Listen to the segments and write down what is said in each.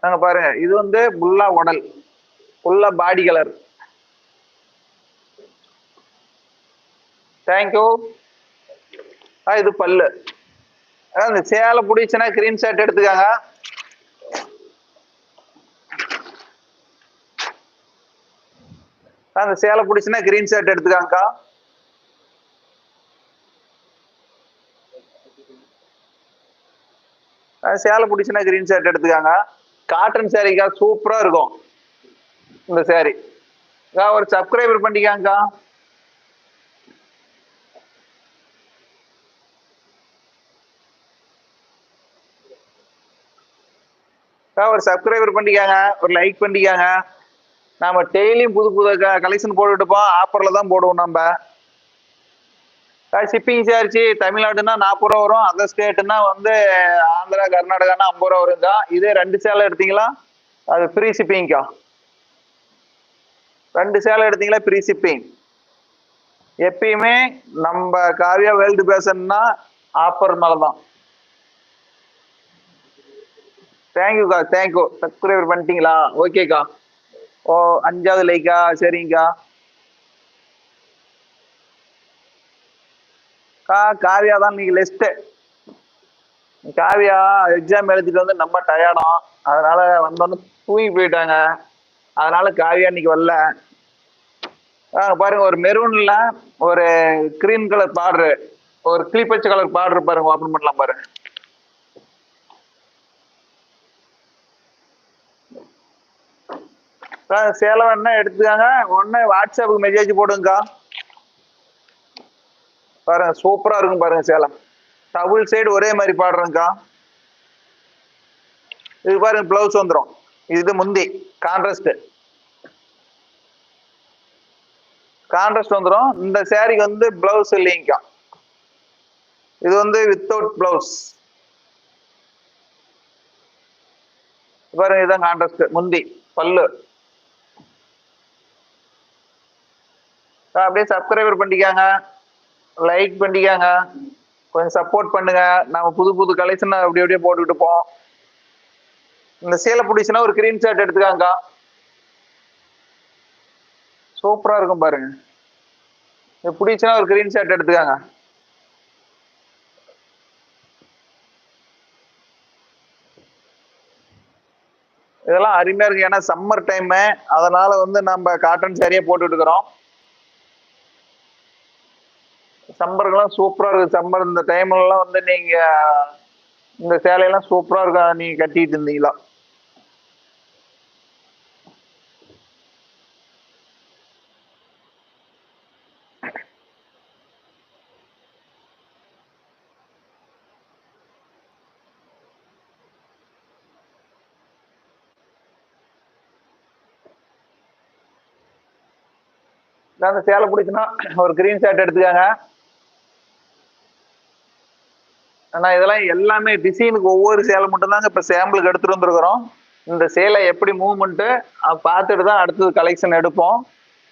நாங்க பாருங்க, இது வந்து புல்லா உடல், ஃபுல்லா பாடி கலர். தேங்க்யூ. இது பல்லு. இந்த சேலை பிடிச்சுன்னா கிரீன் ஷர்ட் எடுத்துக்காங்க. அந்த சேலை பிடிச்சுன்னா கிரீன் ஷர்ட் எடுத்துக்காங்கக்கா. சேலை பிடிச்சுன்னா கிரீன் ஷர்ட் எடுத்துக்காங்க. காட்டன் சேரீக்கா, சூப்பரா இருக்கும் இந்த சேரீ. ஒரு சப்ஸ்கிரைபர் பண்ணிக்காங்கக்கா. ஒரு சப்ஸ்கிரைபர் பண்ணிக்காங்க, ஒரு லைக் பண்ணிக்காங்க. நாம டெய்லியும் புது புது கலெக்ஷன் போட்டுட்டு இருப்போம். ஆஃபர்ல தான் போடுவோம் நம்ம. ஷிப்பிங் சார்ஜ் தமிழ்நாடுன்னா 40 ரூபா வரும். அதர் ஸ்டேட்னா வந்து ஆந்திரா கர்நாடகானா 50 ரூபா வருங்கக்கா. இதே 2 சேலை எடுத்தீங்களா அது ஃப்ரீ ஷிப்பிங்க்கா. 2 சேலை எடுத்தீங்களா ஃப்ரீ ஷிப்பிங். எப்பயுமே நம்ம காவியா வேர்ல்டு பேஷன்னா ஆஃபர் மேலதான். தேங்க்யூக்கா, தேங்க்யூ. சப்ஸ்கிரைபர் பண்ணிட்டீங்களா? ஓகேக்கா. 5வது லைக்கா? சரிங்கக்கா. காவியா தான் நீங்க லிஸ்ட். காவியா எக்ஸாம் எழுதிட்டு வந்து நம்ம டயர்டாம், அதனால வந்தோன்னு தூங்கி போயிட்டாங்க. அதனால காவியா இன்னைக்கு வரல. பாருங்க, ஒரு மெரூன்ல ஒரு கிரீன் கலர் பார்டர், ஒரு கிளிப்பச்சை கலர் பார்டர் பாருங்க. ஓபன் பண்ணலாம் பாருங்க. சேலை வேணா எடுத்துக்காங்க. ஒன்னு வாட்ஸ்அப்புக்கு மெசேஜ் போடுங்கக்கா. பாருங்க, சூப்பரா இருக்கும் பாருங்க சேலை. டபுள் சைடு ஒரே மாதிரி பாடுறேங்க்கா. இது பாருங்க, பிளவுஸ் வந்துடும். இது முந்தி கான்ட்ராஸ்ட் வந்துடும். இந்த சேரீக்கு வந்து பிளவுஸ் இல்லைங்கக்கா. இது வந்து வித்தவுட் பிளவுஸ். பாருங்க, இதுதான் கான்ட்ராஸ்ட். முந்தி பல்லு. அப்படியே சப்ஸ்கிரைபர் பண்ணிக்காங்க, லைக் பண்ணிக்காங்க, கொஞ்சம் சப்போர்ட் பண்ணுங்க. நம்ம புது புது கலெக்ஷன் அப்படி அப்படியே போட்டுக்கிட்டு இருப்போம். இந்த சேலை பிடிச்சுன்னா ஒரு கிரீன் ஷர்ட் எடுத்துக்காங்கக்கா. சூப்பரா இருக்கும் பாருங்க. இது பிடிச்சுன்னா ஒரு கிரீன் ஷர்ட் எடுத்துக்காங்க. இதெல்லாம் அருமையா இருக்கு. ஏன்னா சம்மர் டைம், அதனால வந்து நம்ம காட்டன் சேரியே போட்டுட்டு இருக்கிறோம். சம்மருக்குலாம் சூப்பரா இருக்கு. சம்மர் இந்த டைம்ல எல்லாம் வந்து நீங்க இந்த சேலையெல்லாம் சூப்பரா இருக்கும். நீங்க கட்டிட்டு இருந்தீங்களா? அந்த சேலை பிடிச்சுன்னா ஒரு கிரீன் ஷர்ட் எடுத்துக்காங்க. ஆனா இதெல்லாம் எல்லாமே டிசைனுக்கு ஒவ்வொரு சேலை மட்டும் தாங்க இப்ப சாம்பிளுக்கு எடுத்துட்டு வந்துருக்கிறோம். இந்த சேலை எப்படி மூவ்மெண்ட் பார்த்துட்டு தான் அடுத்தது கலெக்ஷன் எடுப்போம்.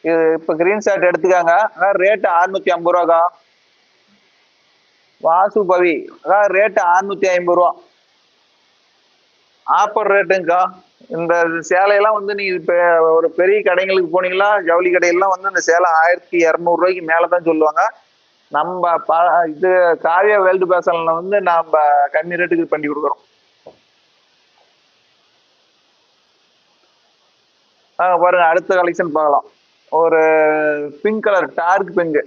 இது இப்ப கிரீன் ஷர்ட் எடுத்துக்காங்க. ரேட்டு 650 ரூபாக்கா. வாசு பவி, அதான் ரேட்டு 650 ரூபா. ஆஃபர் ரேட்டுங்கக்கா. இந்த சேலையெல்லாம் வந்து நீங்க இப்ப ஒரு பெரிய கடைங்களுக்கு போனீங்களா, ஜவுளி கடையெல்லாம் வந்து இந்த சேலை 1200 ரூபாய்க்கு மேலதான் சொல்லுவாங்க. நம்ம இது காவியா வேர்ல்டு பேஷன்ல வந்து நம்ம கம்மி ரேட்டுக்கு பண்ணி கொடுக்குறோம். பாருங்க, அடுத்த கலெக்ஷன் பார்க்கலாம். ஒரு pink colour, dark pink.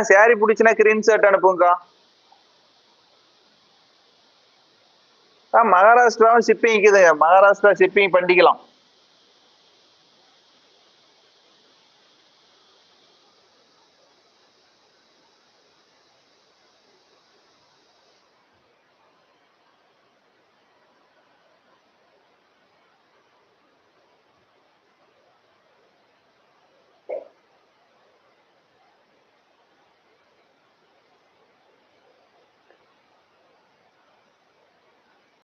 Sari பிடிச்சுன்னா கிரீன் ஷர்ட் அனுப்புங்கக்கா. மகாராஷ்டிராவும் ஷிப்பிங் இருக்குதுங்க. மகாராஷ்டிரா ஷிப்பிங் பண்ணிக்கலாம்.